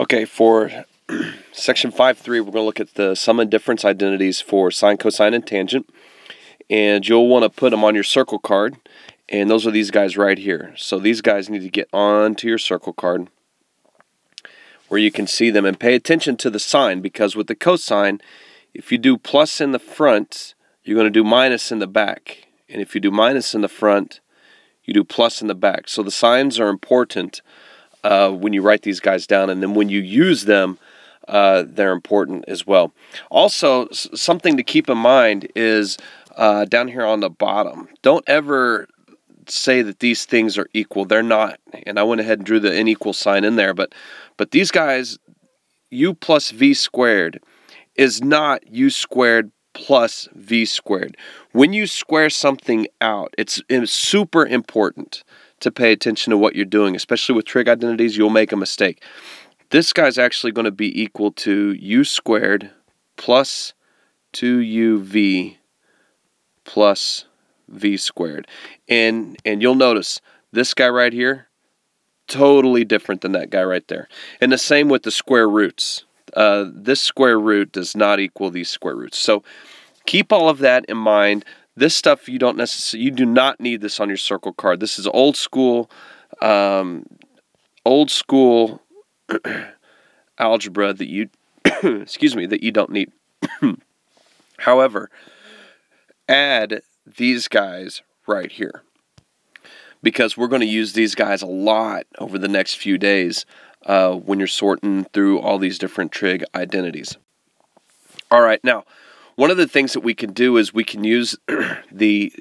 Okay, for section 5.3, we're going to look at the sum and difference identities for sine, cosine, and tangent. And you'll want to put them on your circle card. And those are these guys right here. So these guys need to get onto your circle card where you can see them. And pay attention to the sign, because with the cosine, if you do plus in the front, you're going to do minus in the back. And if you do minus in the front, you do plus in the back. So the signs are important when you write these guys down, and then when you use them, they're important as well. Also, something to keep in mind is down here on the bottom. Don't ever say that these things are equal. They're not. And I went ahead and drew the unequal sign in there, but these guys, u plus v squared, is not u squared plus v squared. When you square something out, it's super important to pay attention to what you're doing, especially with trig identities. You'll make a mistake. This guy's actually going to be equal to u squared plus 2uv plus v squared. And you'll notice this guy right here, totally different than that guy right there. And the same with the square roots. This square root does not equal these square roots. So keep all of that in mind. This stuff you do not need this on your circle card. This is old school algebra that you excuse me, that you don't need. However, add these guys right here, because we're going to use these guys a lot over the next few days when you're sorting through all these different trig identities. All right, now, one of the things that we can do is we can use the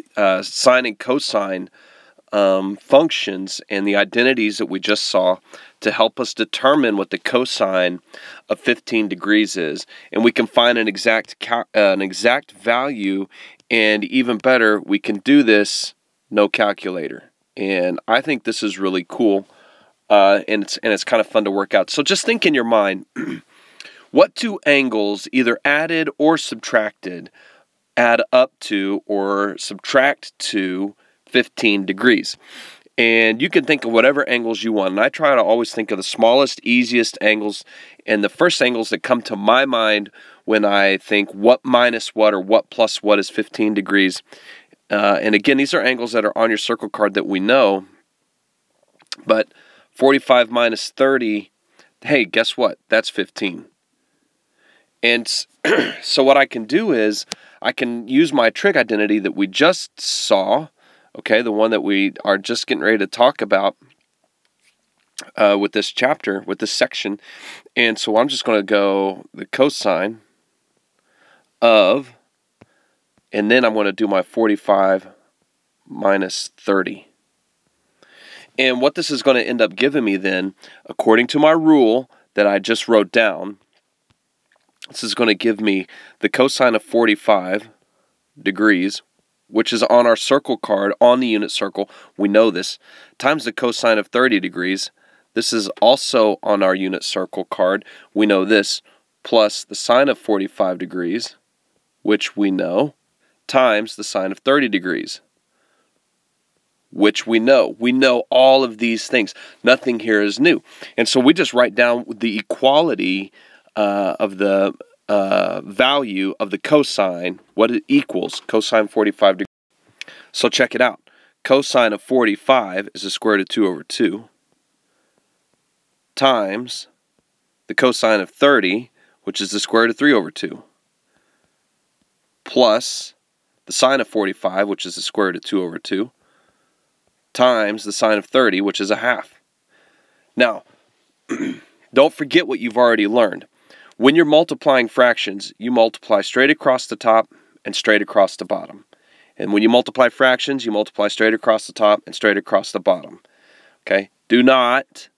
sine and cosine functions and the identities that we just saw to help us determine what the cosine of 15 degrees is. And we can find an exact value, and even better, we can do this no calculator. And I think this is really cool, and it's kind of fun to work out. So just think in your mind, what two angles, either added or subtracted, add up to or subtract to 15 degrees? And you can think of whatever angles you want. And I try to always think of the smallest, easiest angles, and the first angles that come to my mind when I think what minus what or what plus what is 15 degrees. And again, these are angles that are on your circle card that we know. But 45 minus 30, hey, guess what? That's 15. And so what I can do is I can use my trig identity that we just saw, okay, the one that we are just getting ready to talk about with this chapter, with this section. And so I'm just going to go the cosine of, and then I'm going to do my 45 minus 30. And what this is going to end up giving me then, according to my rule that I just wrote down, this is going to give me the cosine of 45 degrees, which is on our circle card, on the unit circle. We know this, times the cosine of 30 degrees. This is also on our unit circle card. We know this, plus the sine of 45 degrees, which we know, times the sine of 30 degrees, which we know. We know all of these things. Nothing here is new. And so we just write down the equality of the value of the cosine, what it equals, cosine 45 degrees. So check it out. Cosine of 45 is the square root of 2 over 2 times the cosine of 30, which is the square root of 3 over 2, plus the sine of 45, which is the square root of 2 over 2, times the sine of 30, which is a half. Now, don't forget what you've already learned. When you're multiplying fractions, you multiply straight across the top and straight across the bottom. And when you multiply fractions, you multiply straight across the top and straight across the bottom. Okay? Do not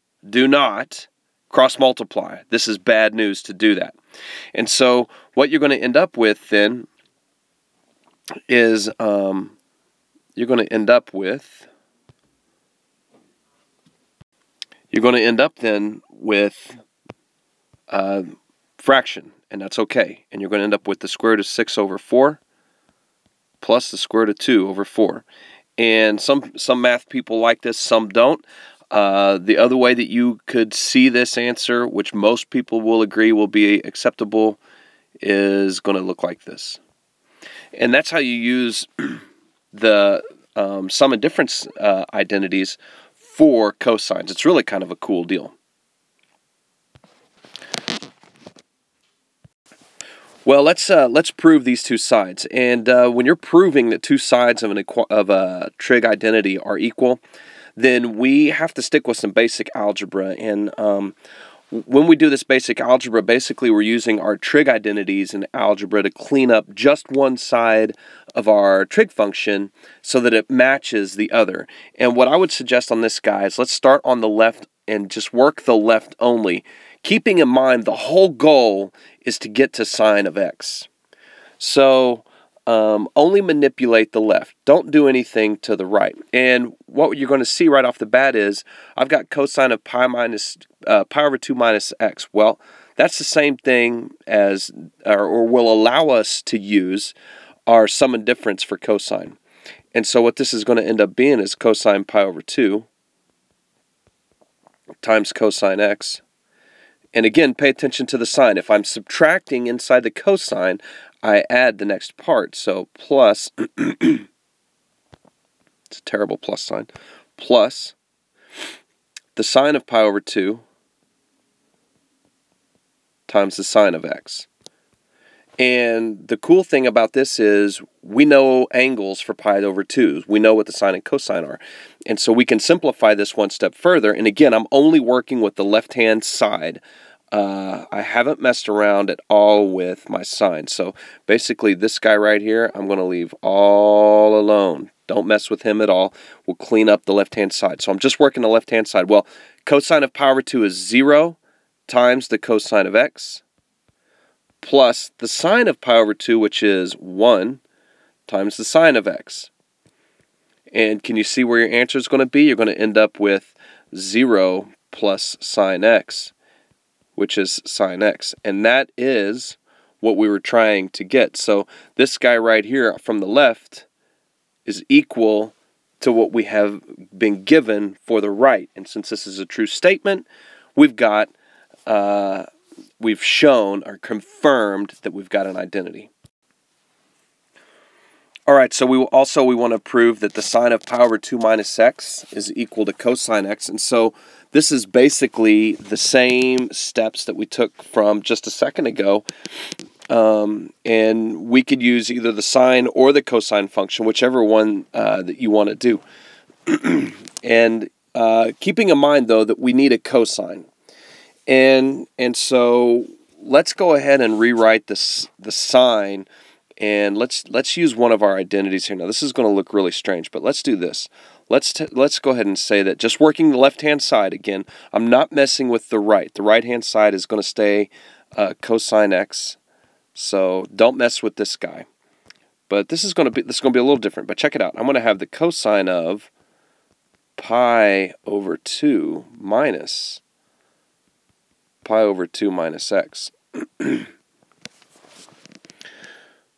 cross multiply. This is bad news to do that. And so what you're going to end up with then is you're going to end up then with fraction, and that's okay. And you're going to end up with the square root of 6 over 4 plus the square root of 2 over 4. And some math people like this, some don't. The other way that you could see this answer, which most people will agree will be acceptable, is going to look like this. And that's how you use the sum and difference identities for cosines. It's really kind of a cool deal. Well, let's prove these two sides. And when you're proving that two sides of a trig identity are equal, then we have to stick with some basic algebra. And when we do this basic algebra, basically we're using our trig identities in algebra to clean up just one side of our trig function so that it matches the other. And what I would suggest on this, guys, let's start on the left and just work the left only, keeping in mind the whole goal is to get to sine of x. So only manipulate the left. Don't do anything to the right. And what you're going to see right off the bat is I've got cosine of pi over 2 minus x. Well, that's the same thing as, or will allow us to use our sum and difference for cosine. And so what this is going to end up being is cosine pi over 2 times cosine x. And again, pay attention to the sign. If I'm subtracting inside the cosine, I add the next part. So plus, it's a terrible plus sign, plus the sine of pi over 2 times the sine of x. And the cool thing about this is we know angles for pi over 2. We know what the sine and cosine are. And so we can simplify this one step further. And again, I'm only working with the left-hand side. I haven't messed around at all with my sine. So basically this guy right here, I'm going to leave all alone. Don't mess with him at all. We'll clean up the left-hand side. So I'm just working the left-hand side. Well, cosine of pi over 2 is 0 times the cosine of x plus the sine of pi over 2, which is 1 times the sine of x. And can you see where your answer is going to be? You're going to end up with 0 plus sine x, which is sine x. And that is what we were trying to get. So this guy right here from the left is equal to what we have been given for the right. And since this is a true statement, we've got, we've shown or confirmed that we've got an identity. All right, so we want to prove that the sine of pi over 2 minus x is equal to cosine x. And so this is basically the same steps that we took from just a second ago. And we could use either the sine or the cosine function, whichever one that you want to do. And keeping in mind, though, that we need a cosine. And so let's go ahead and rewrite the sine. And let's use one of our identities here. Now, this is going to look really strange, but let's do this. Let's go ahead and say that just working the left-hand side again, I'm not messing with the right. The right-hand side is going to stay cosine x. So don't mess with this guy. But this is going to be a little different. But check it out. I'm going to have the cosine of pi over 2 minus pi over 2 minus x.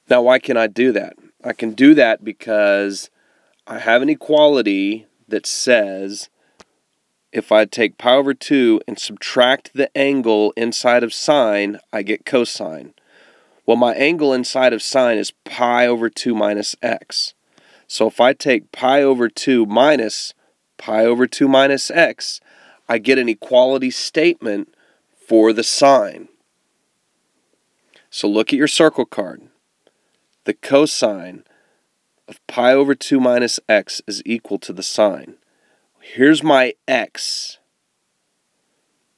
Now, why can I do that? I can do that because I have an equality that says if I take pi over 2 and subtract the angle inside of sine, I get cosine. Well, my angle inside of sine is pi over 2 minus x. So if I take pi over 2 minus pi over 2 minus x, I get an equality statement for the sine. So look at your circle card. The cosine of pi over 2 minus x is equal to the sine. Here's my x.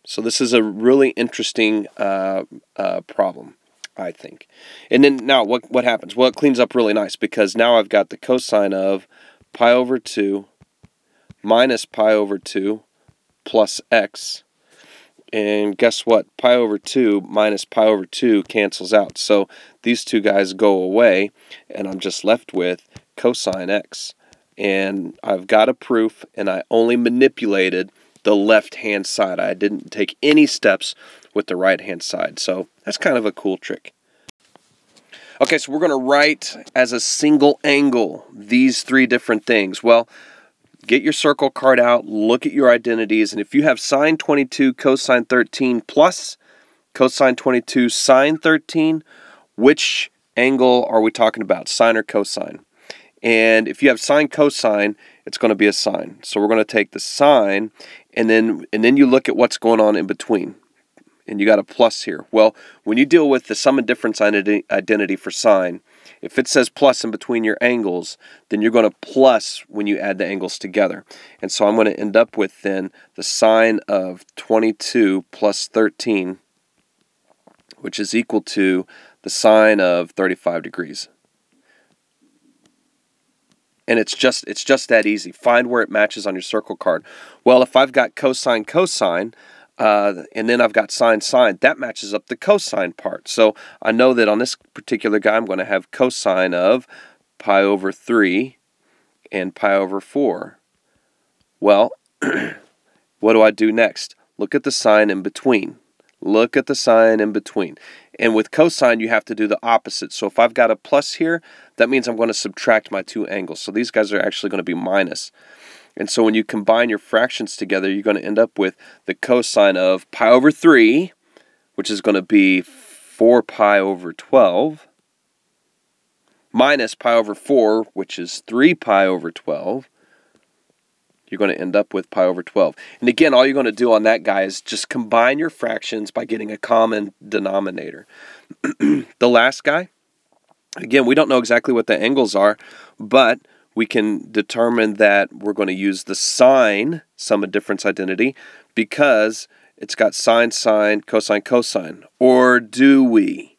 So this is a really interesting problem, I think. And then now what happens? Well, it cleans up really nice because now I've got the cosine of pi over 2 minus pi over 2 plus x. And guess what? Pi over 2 minus pi over 2 cancels out. So these two guys go away, and I'm just left with cosine x. And I've got a proof, and I only manipulated the left-hand side. I didn't take any steps with the right-hand side. So that's kind of a cool trick. Okay, so we're going to write as a single angle these three different things. Well, get your circle card out, look at your identities, and if you have sine 22 cosine 13 plus cosine 22 sine 13, which angle are we talking about, sine or cosine? And if you have sine cosine, it's going to be a sine. So we're going to take the sine, and then you look at what's going on in between. And you got a plus here. Well, when you deal with the sum and difference identity for sine, if it says plus in between your angles, then you're going to plus when you add the angles together. And so I'm going to end up with then the sine of 22 plus 13, which is equal to the sine of 35 degrees. And it's just that easy. Find where it matches on your circle card. Well, if I've got cosine, cosine, and then I've got sine, sine, that matches up the cosine part. So I know that on this particular guy, I'm going to have cosine of pi over 3 and pi over 4. Well, what do I do next? Look at the sign in between. Look at the sign in between. And with cosine, you have to do the opposite. So if I've got a plus here, that means I'm going to subtract my two angles. So these guys are actually going to be minus. And so when you combine your fractions together, you're going to end up with the cosine of pi over 3, which is going to be 4 pi over 12, minus pi over 4, which is 3 pi over 12. You're going to end up with pi over 12. And again, all you're going to do on that guy is just combine your fractions by getting a common denominator. The last guy, again, we don't know exactly what the angles are, but we can determine that we're going to use the sine sum of difference identity because it's got sine, sine, cosine, cosine. Or do we?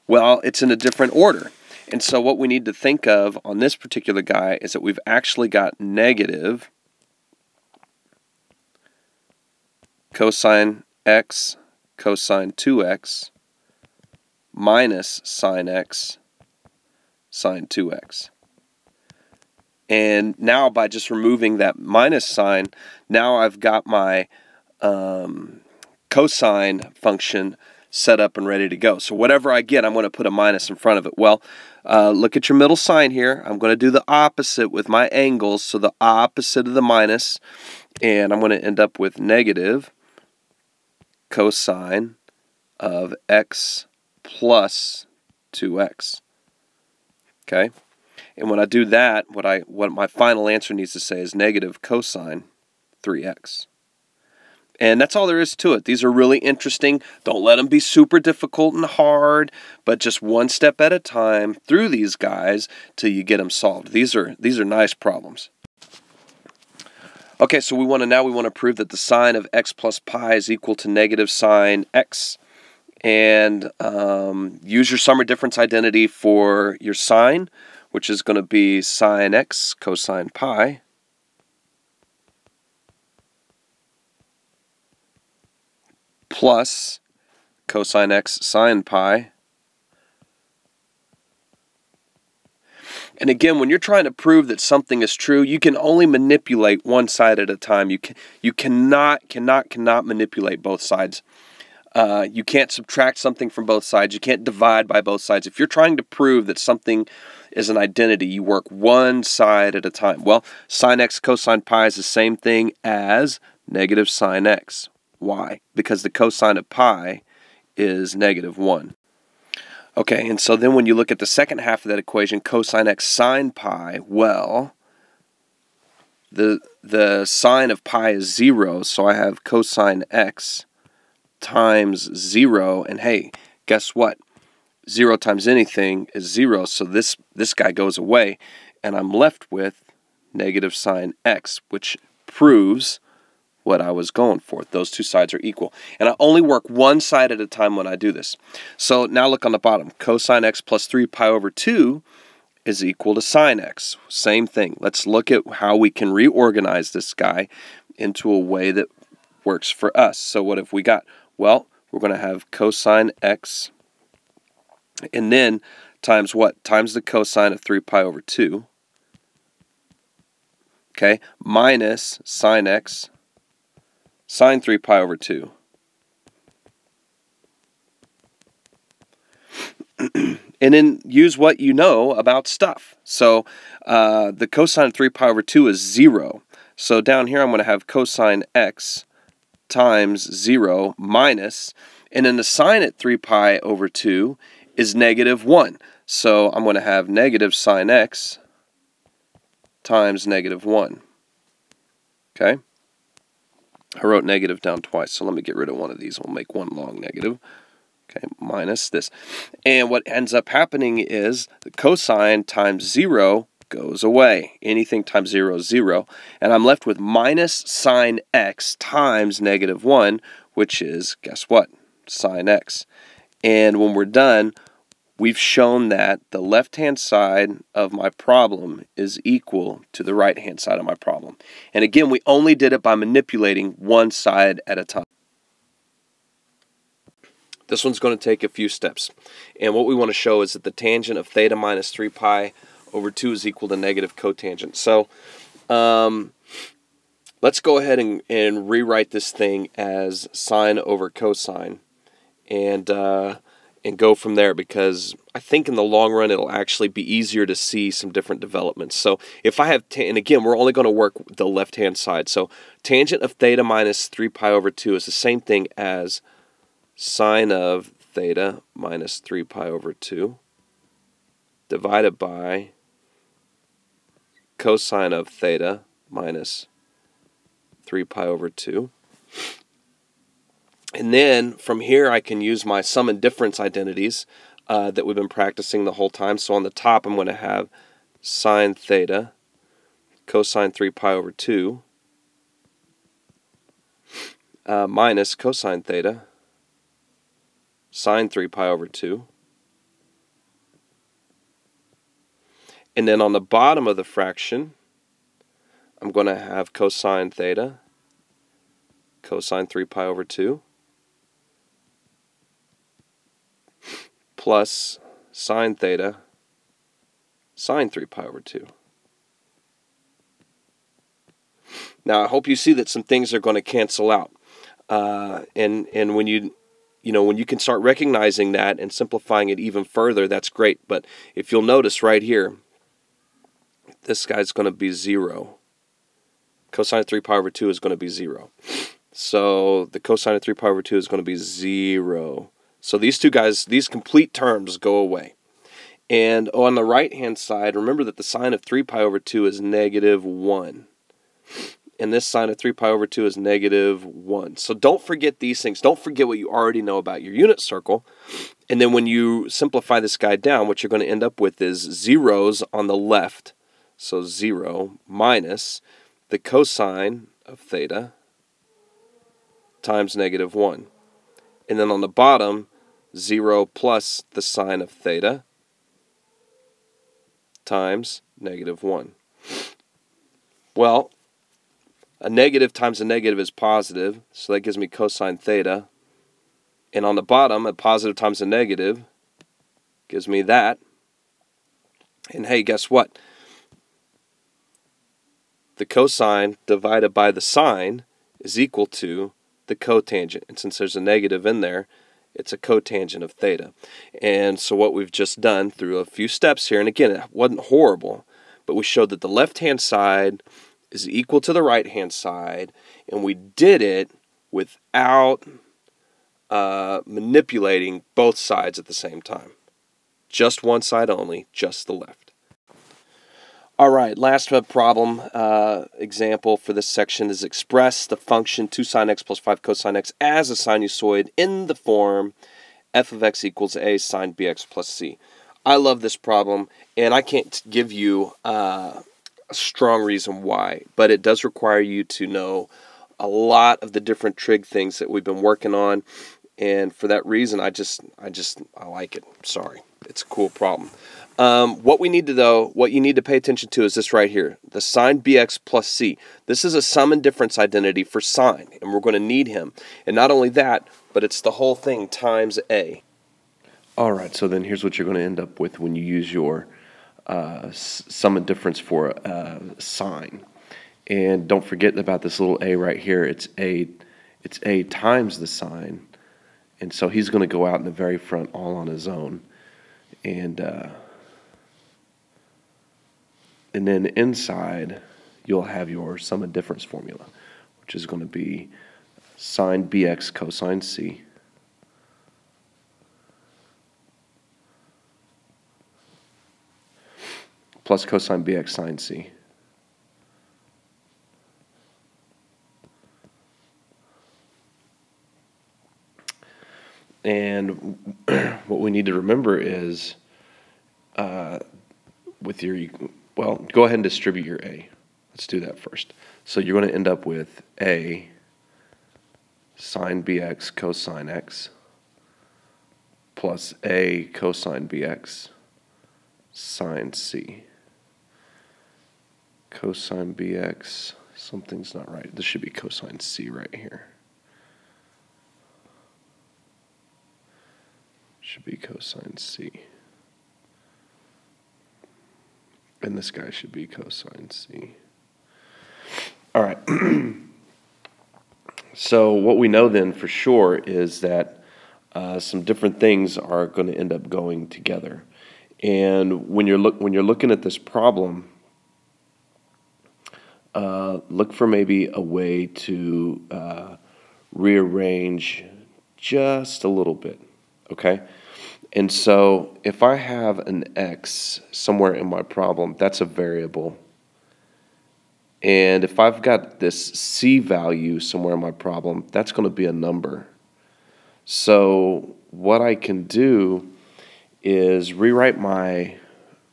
Well, it's in a different order. And so what we need to think of on this particular guy is that we've actually got negative cosine x cosine 2x minus sine x sine 2x. And now by just removing that minus sign, now I've got my cosine function set up and ready to go. So whatever I get, I'm going to put a minus in front of it. Well, look at your middle sign here. I'm going to do the opposite with my angles, so the opposite of the minus, and I'm going to end up with negative cosine of x plus 2x. Okay? And when I do that, what my final answer needs to say is negative cosine 3x. And that's all there is to it. These are really interesting. Don't let them be super difficult and hard, but just one step at a time through these guys till you get them solved. These are nice problems. Okay, so we want to prove that the sine of x plus pi is equal to negative sine x. And use your sum or difference identity for your sine, which is going to be sine x cosine pi plus cosine x sine pi. And again, when you're trying to prove that something is true, you can only manipulate one side at a time. You cannot manipulate both sides. You can't subtract something from both sides. You can't divide by both sides. If you're trying to prove that something is an identity, you work one side at a time. Well, sine x cosine pi is the same thing as negative sine x. Why? Because the cosine of pi is negative 1. Okay, and so then when you look at the second half of that equation, cosine x sine pi, well, the sine of pi is 0, so I have cosine x times 0, and hey, guess what? 0 times anything is 0, so this guy goes away, and I'm left with negative sine x, which proves what I was going for. Those two sides are equal. And I only work one side at a time when I do this. So now look on the bottom. Cosine x plus 3 pi over 2 is equal to sine x. Same thing. Let's look at how we can reorganize this guy into a way that works for us. So what have we got? Well, we're going to have cosine x and then times what? Times the cosine of 3 pi over 2. Okay, minus sine x sine 3 pi over 2. and then use what you know about stuff. So the cosine of 3 pi over 2 is 0. So down here I'm going to have cosine x times 0 minus, and then the sine at 3 pi over 2 is negative 1. So I'm going to have negative sine x times negative 1. Okay? I wrote negative down twice, so let me get rid of one of these. We'll make one long negative. Okay, minus this. And what ends up happening is the cosine times 0 goes away. Anything times 0 is 0. And I'm left with minus sine x times negative 1, which is, guess what? Sine x. And when we're done, we've shown that the left-hand side of my problem is equal to the right-hand side of my problem. And again, we only did it by manipulating one side at a time. This one's going to take a few steps. And what we want to show is that the tangent of theta minus 3 pi over 2 is equal to negative cotangent. So let's go ahead and rewrite this thing as sine over cosine and go from there, because I think in the long run it'll actually be easier to see some different developments. So if I have, and again, we're only going to work the left-hand side. So tangent of theta minus 3 pi over 2 is the same thing as sine of theta minus 3 pi over 2 divided by cosine of theta minus 3 pi over 2. And then from here I can use my sum and difference identities that we've been practicing the whole time. So on the top I'm going to have sine theta cosine 3 pi over 2 minus cosine theta sine 3 pi over 2. And then on the bottom of the fraction, I'm going to have cosine theta cosine 3 pi over 2 plus sine theta sine 3 pi over 2. Now I hope you see that some things are going to cancel out. And when when you can start recognizing that and simplifying it even further, that's great. But if you'll notice right here, this guy's going to be 0. Cosine of 3 pi over 2 is going to be 0. So the cosine of 3 pi over 2 is going to be 0. So these two guys, these complete terms go away. And on the right-hand side, remember that the sine of 3 pi over 2 is negative 1. And this sine of 3 pi over 2 is negative 1. So don't forget these things. Don't forget what you already know about your unit circle. And then when you simplify this guy down, what you're going to end up with is zeros on the left. So 0 minus the cosine of theta times negative 1. And then on the bottom, 0 plus the sine of theta times negative 1. Well, a negative times a negative is positive, so that gives me cosine theta. And on the bottom, a positive times a negative gives me that. And hey, guess what? The cosine divided by the sine is equal to the cotangent. And since there's a negative in there, it's a cotangent of theta. And so what we've just done through a few steps here, and again, it wasn't horrible, but we showed that the left-hand side is equal to the right-hand side, and we did it without manipulating both sides at the same time. Just one side only, just the left. All right, last problem example for this section is express the function 2 sine x plus 5 cosine x as a sinusoid in the form f of x equals a sine bx plus c. I love this problem, and I can't give you a strong reason why, but it does require you to know a lot of the different trig things that we've been working on, and for that reason I like it. Sorry, it's a cool problem. What you need to pay attention to is this right here, the sine bx plus c. This is a sum and difference identity for sine, and we're going to need him. And not only that, but it's the whole thing times a. All right, so then here's what you're going to end up with when you use your sum and difference for sine. And don't forget about this little a right here. It's a times the sine, and so he's going to go out in the very front all on his own. And then inside, you'll have your sum of difference formula, which is going to be sine bx cosine c plus cosine bx sine c. And what we need to remember is with your, well, go ahead and distribute your A. Let's do that first. So you're going to end up with A sine bx cosine x plus A cosine bx sine c. Cosine bx, something's not right. This should be cosine c right here. Should be cosine c. And this guy should be cosine c. All right. So what we know then for sure is that some different things are going to end up going together. And when you're looking at this problem, look for maybe a way to rearrange just a little bit. Okay? And so if I have an x somewhere in my problem, that's a variable. And if I've got this c value somewhere in my problem, that's going to be a number. So what I can do is rewrite my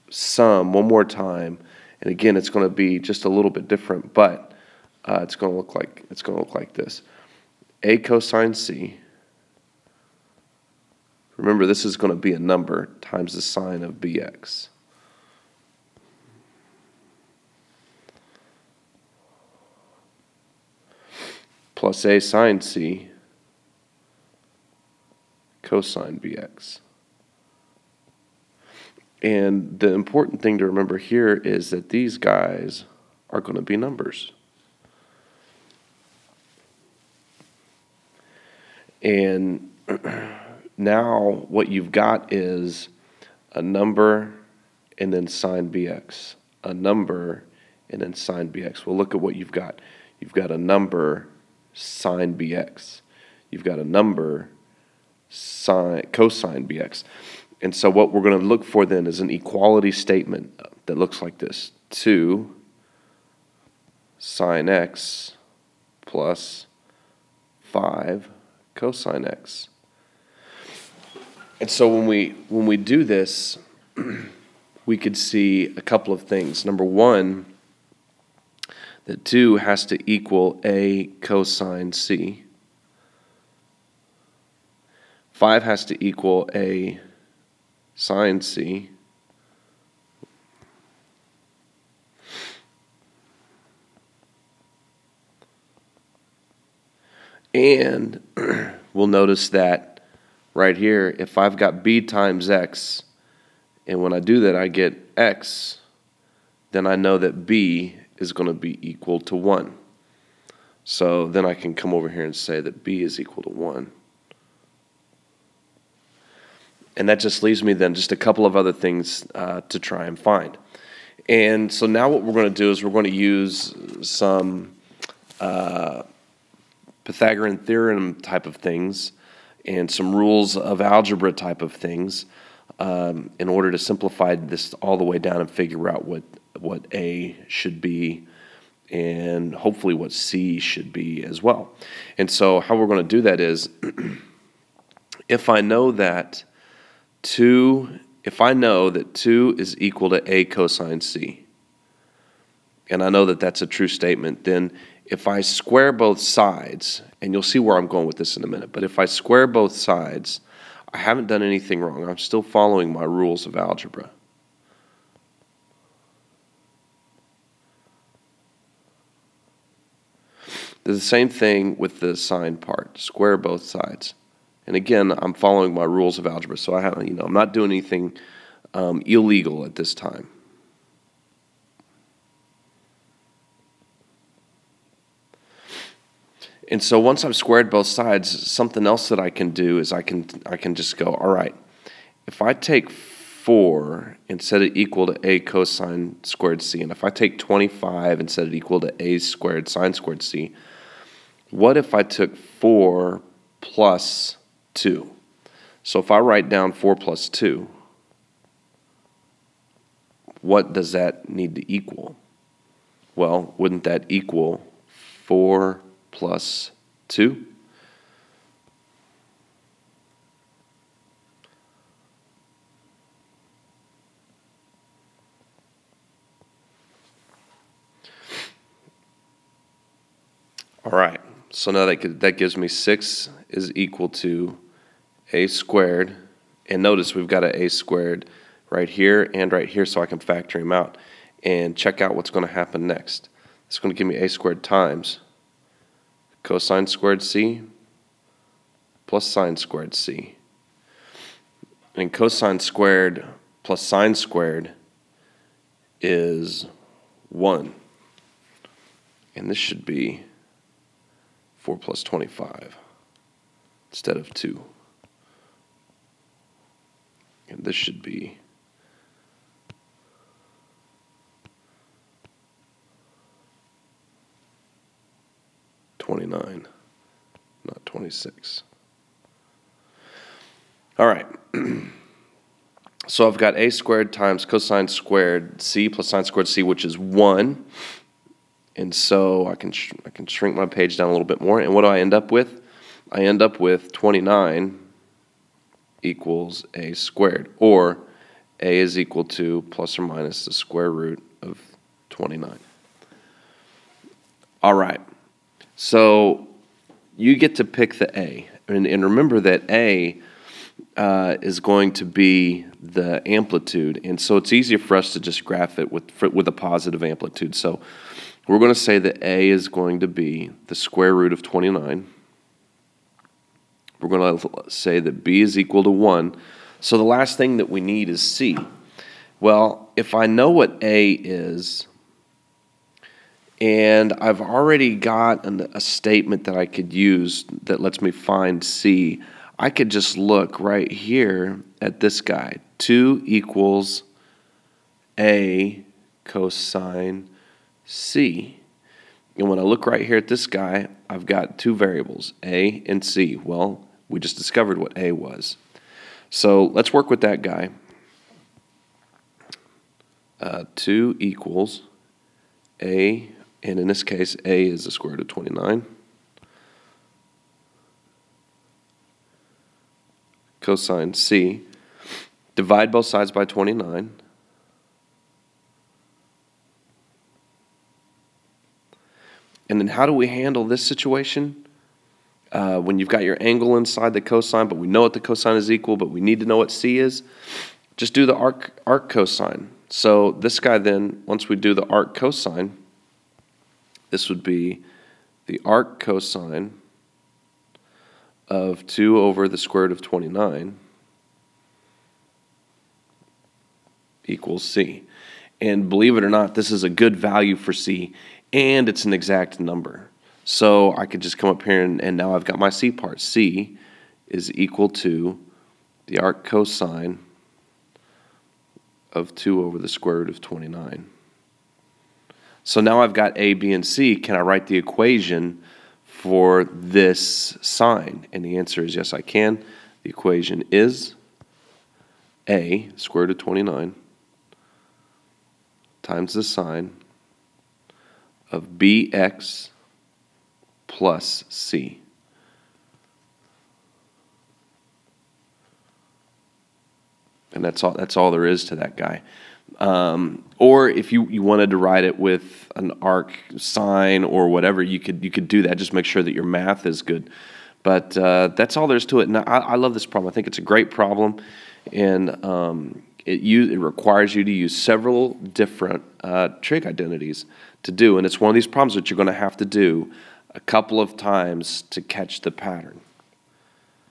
sum one more time. And again, it's going to be just a little bit different, but it's going to look like this. A cosine c. Remember, this is going to be a number times the sine of bx. Plus A sine c cosine bx. And the important thing to remember here is that these guys are going to be numbers. And now what you've got is a number and then sine bx. A number and then sine bx. Well, look at what you've got. You've got a number sine bx. You've got a number cosine bx. And so what we're going to look for then is an equality statement that looks like this. 2 sine x plus 5 cosine x. And so when we do this, we could see a couple of things. Number one, that 2 has to equal A cosine c. 5 has to equal A sine c. And we'll notice that right here, if I've got b times x, and when I do that I get x, then I know that b is going to be equal to 1. So then I can come over here and say that b is equal to 1. And that just leaves me then just a couple of other things to try and find. And so now what we're going to do is we're going to use some Pythagorean Theorem type of things and some rules of algebra type of things in order to simplify this all the way down and figure out what A should be and hopefully what C should be as well. And so how we're going to do that is if I know that 2 is equal to A cosine C, and I know that that's a true statement, then if I square both sides, and you'll see where I'm going with this in a minute, but if I square both sides, I haven't done anything wrong. I'm still following my rules of algebra. There's the same thing with the sine part. Square both sides. And again, I'm following my rules of algebra, so I'm not doing anything illegal at this time. And so once I've squared both sides, something else that I can do is I can just go, all right, if I take 4 and set it equal to a cosine squared c, and if I take 25 and set it equal to a squared sine squared c, what if I took 4 plus 2? So if I write down 4 plus 2, what does that need to equal? Well, wouldn't that equal 4 plus 2? All right, so now that gives me 6 is equal to a squared, and notice we've got an a squared right here and right here, so I can factor him out. And check out what's going to happen next. It's going to give me a squared times cosine squared c plus sine squared c. And cosine squared plus sine squared is 1. And this should be 4 plus 25 instead of 2. And this should be 29, not 26. All right. So I've got a squared times cosine squared c plus sine squared c, which is 1. And so I can shrink my page down a little bit more. And what do I end up with? I end up with 29 equals a squared, or a is equal to plus or minus the square root of 29. All right. So you get to pick the a. And remember that a is going to be the amplitude. And so it's easier for us to just graph it with a positive amplitude. So we're going to say that a is going to be the square root of 29. We're going to say that b is equal to 1. So the last thing that we need is c. Well, if I know what a is, and I've already got a statement that I could use that lets me find c, I could just look right here at this guy. 2 equals a cosine c. And when I look right here at this guy, I've got 2 variables, a and c. Well, we just discovered what a was. So let's work with that guy. 2 equals a, and in this case, a is the square root of 29. Cosine c. Divide both sides by 29. And then how do we handle this situation? When you've got your angle inside the cosine, but we know what the cosine is equal, but we need to know what c is, just do the arc cosine. So this guy then, once we do the arc cosine, this would be the arc cosine of 2 over the square root of 29 equals c. And believe it or not, this is a good value for c, and it's an exact number. So I could just come up here and now I've got my c part. C is equal to the arc cosine of 2 over the square root of 29. So now I've got a, b, and c. Can I write the equation for this sine? And the answer is yes, I can. The equation is a, square root of 29, times the sine of bx plus c. And that's all there is to that guy. Or if you wanted to write it with an arc sine or whatever, you could do that. Just make sure that your math is good. But that's all there is to it. And I love this problem. I think it's a great problem, and it requires you to use several different trig identities to do. And it's one of these problems that you're going to have to do a couple of times to catch the pattern.